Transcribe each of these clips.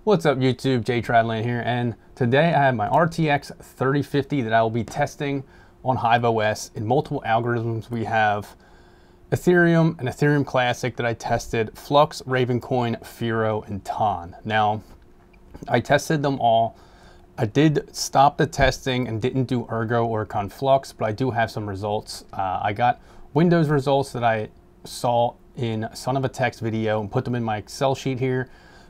What's up YouTube, JTradland here, and today I have my RTX 3050 that I will be testing on hiveOS in multiple algorithms. We have Ethereum and Ethereum Classic that I tested, FLUX, Ravencoin, FIRO, and TON. Now, I tested them all. I did stop the testing and didn't do Ergo or Conflux, but I do have some results. I got Windows results that I saw in Son of a Text video and put them in my Excel sheet here.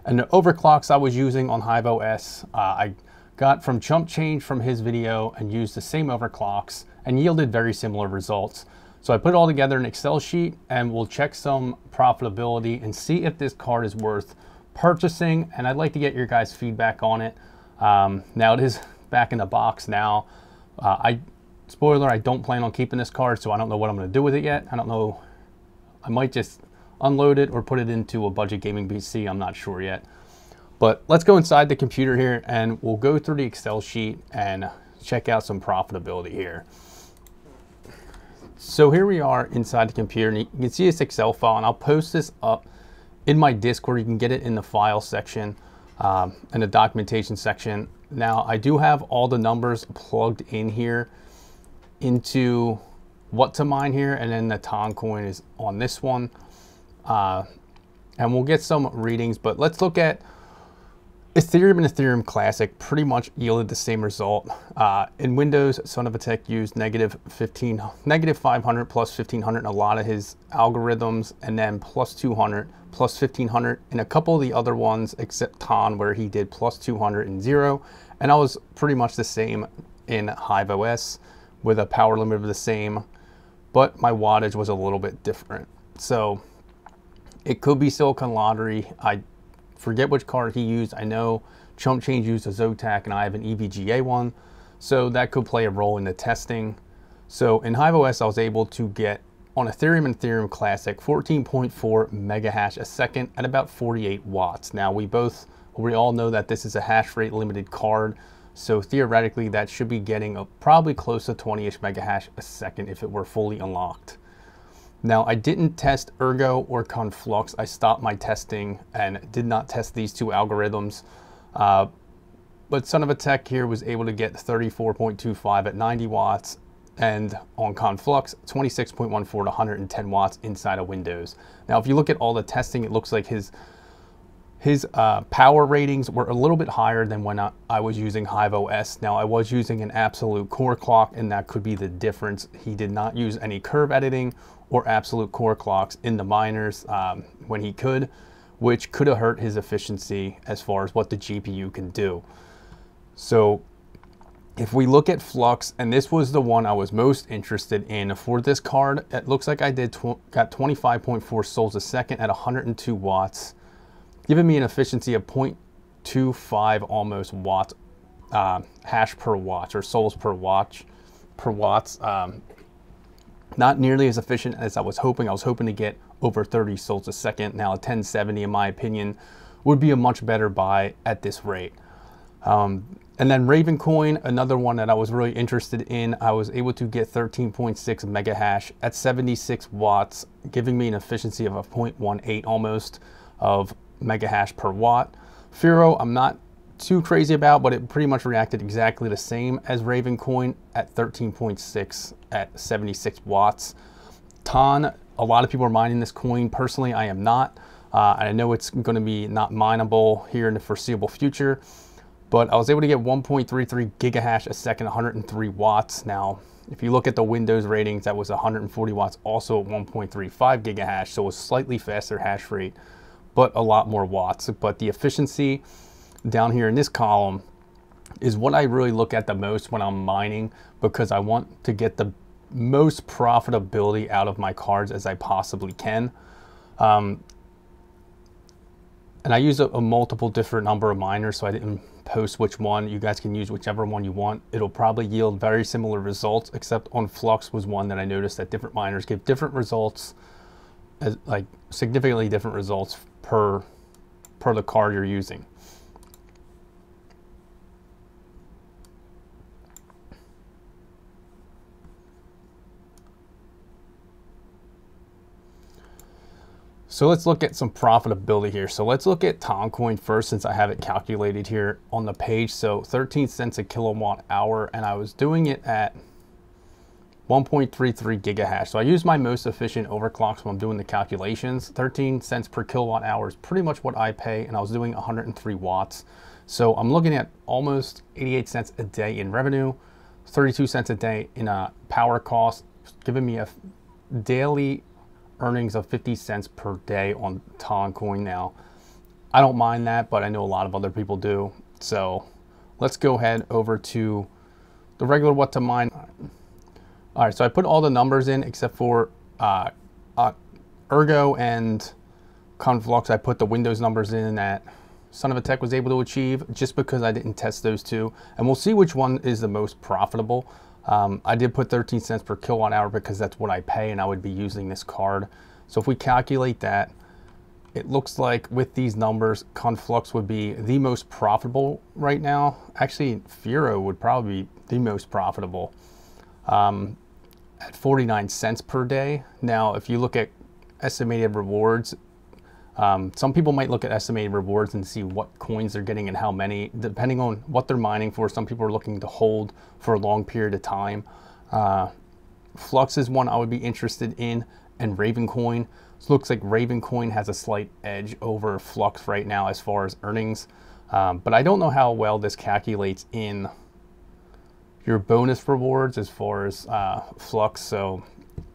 And the overclocks I was using on hiveOS, I got from Chump Change from his video and used the same overclocks and yielded very similar results. So I put it all together in an Excel sheet and we'll check some profitability and see if this card is worth purchasing. And I'd like to get your guys' feedback on it. Now it is back in the box now. Spoiler, I don't plan on keeping this card, so I don't know what I'm gonna do with it yet. I don't know, I might just unload it or put it into a budget gaming PC. I'm not sure yet. But let's go inside the computer here and we'll go through the Excel sheet and check out some profitability here. So here we are inside the computer and you can see this Excel file, and I'll post this up in my Discord. You can get it in the file section and the documentation section. Now I do have all the numbers plugged in here into what to mine here, and then the TON coin is on this one. And we'll get some readings, but let's look at Ethereum and Ethereum Classic. Pretty much yielded the same result. In Windows, Son of a Tech used -500 plus 1500 in a lot of his algorithms, and then plus 200 plus 1500 in a couple of the other ones, except TON, where he did plus 200 and 0. And I was pretty much the same in hiveOS with a power limit of the same, but my wattage was a little bit different. So it could be Silicon Lottery. I forget which card he used. I know Chump Change used a Zotac and I have an EVGA one. So that could play a role in the testing. So in hiveOS, I was able to get on Ethereum and Ethereum Classic 14.4 mega hash a second at about 48 watts. Now we all know that this is a hash rate limited card. So theoretically that should be getting probably close to 20-ish mega hash a second if it were fully unlocked. Now, I didn't test Ergo or Conflux. I stopped my testing and did not test these two algorithms. But Son of a Tech here was able to get 34.25 at 90 watts, and on Conflux, 26.14 to 110 watts inside of Windows. Now, if you look at all the testing, it looks like his power ratings were a little bit higher than when I was using hiveOS. Now, I was using an absolute core clock, and that could be the difference. He did not use any curve editing or absolute core clocks in the miners when he could, which could have hurt his efficiency as far as what the GPU can do. So if we look at Flux, and this was the one I was most interested in for this card, it looks like I got 25.4 sols a second at 102 watts, giving me an efficiency of 0.25 almost watts, hash per watt, or sols per watts. Not nearly as efficient as I was hoping. I was hoping to get over 30 sols a second. Now a 1070, in my opinion, would be a much better buy at this rate. And then Ravencoin, another one that I was really interested in, I was able to get 13.6 mega hash at 76 watts, giving me an efficiency of a 0.18 almost of mega hash per watt. FIRO, I'm not too crazy about, but it pretty much reacted exactly the same as Ravencoin at 13.6 at 76 watts. TON, a lot of people are mining this coin. Personally, I am not. I know it's going to be not mineable here in the foreseeable future, but I was able to get 1.33 gigahash a second, 103 watts. Now, if you look at the Windows ratings, that was 140 watts, also at 1.35 gigahash, so a slightly faster hash rate, but a lot more watts. But the efficiency down here in this column is what I really look at the most when I'm mining, because I want to get the most profitability out of my cards as I possibly can. And I use a multiple different number of miners, so I didn't post which one. You guys can use whichever one you want. It'll probably yield very similar results, except on Flux was one that I noticed that different miners give different results, like significantly different results per the card you're using. So let's look at some profitability here. So let's look at Toncoin first, since I have it calculated here on the page. So 13 cents a kilowatt hour, and I was doing it at 1.33 gigahash. So I use my most efficient overclocks when I'm doing the calculations. 13 cents per kilowatt hour is pretty much what I pay, and I was doing 103 watts. So I'm looking at almost 88 cents a day in revenue, 32 cents a day in power cost, giving me a daily earnings of 50 cents per day on Toncoin. Now, I don't mind that, but I know a lot of other people do. So let's go ahead over to the regular what to mine. All right, so I put all the numbers in except for Ergo and Conflux. I put the Windows numbers in that Son of a Tech was able to achieve, just because I didn't test those two. And we'll see which one is the most profitable. I did put 13 cents per kilowatt hour because that's what I pay, and I would be using this card. So if we calculate that, it looks like with these numbers, Conflux would be the most profitable right now. Actually, FIRO would probably be the most profitable at 49 cents per day. Now, if you look at estimated rewards, some people might look at estimated rewards and see what coins they're getting and how many, depending on what they're mining for. Some people are looking to hold for a long period of time. Flux is one I would be interested in, and Ravencoin. So it looks like Ravencoin has a slight edge over Flux right now as far as earnings. But I don't know how well this calculates in your bonus rewards as far as Flux. So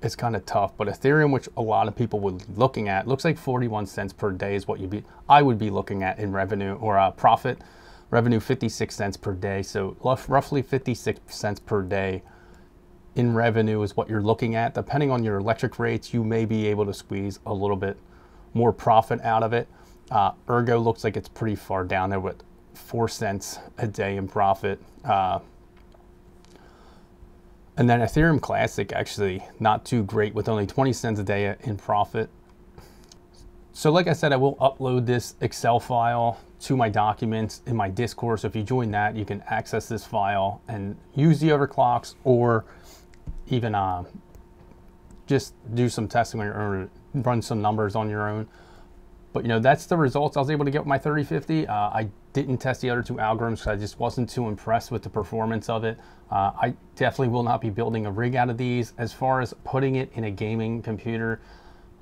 it's kind of tough. But Ethereum, which a lot of people would be looking at, looks like 41 cents per day is what I would be looking at in revenue, or profit. Revenue 56 cents per day. So roughly 56 cents per day in revenue is what you're looking at. Depending on your electric rates, you may be able to squeeze a little bit more profit out of it. Ergo looks like it's pretty far down there with 4 cents a day in profit. And then Ethereum Classic, actually not too great, with only 20 cents a day in profit. So like I said, I will upload this Excel file to my documents in my Discord. So if you join that, you can access this file and use the overclocks, or even just do some testing on your own, run some numbers on your own. But you know, that's the results I was able to get with my 3050. I didn't test the other two algorithms because I just wasn't too impressed with the performance of it. I definitely will not be building a rig out of these. As far as putting it in a gaming computer,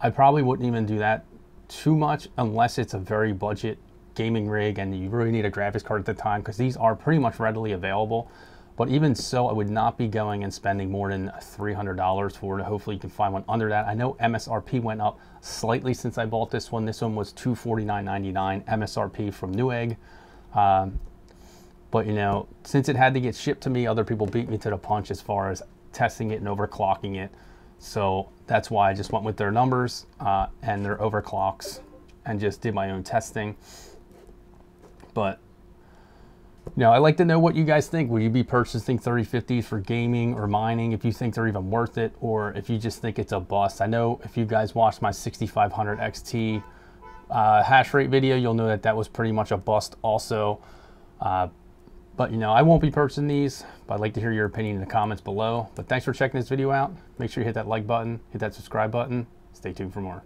I probably wouldn't even do that too much unless it's a very budget gaming rig and you really need a graphics card at the time, because these are pretty much readily available. But even so, I would not be going and spending more than $300 for it. Hopefully you can find one under that. I know MSRP went up slightly since I bought this one. This one was $249.99 MSRP from Newegg. But you know, since it had to get shipped to me, other people beat me to the punch as far as testing it and overclocking it. So that's why I just went with their numbers and their overclocks and just did my own testing. But you know, I'd like to know what you guys think. Will you be purchasing 3050s for gaming or mining, if you think they're even worth it, or if you just think it's a bust? I know if you guys watched my 6500 XT hash rate video, you'll know that that was pretty much a bust also. But you know, I won't be purchasing these, but I'd like to hear your opinion in the comments below. But thanks for checking this video out. Make sure you hit that like button, hit that subscribe button. Stay tuned for more.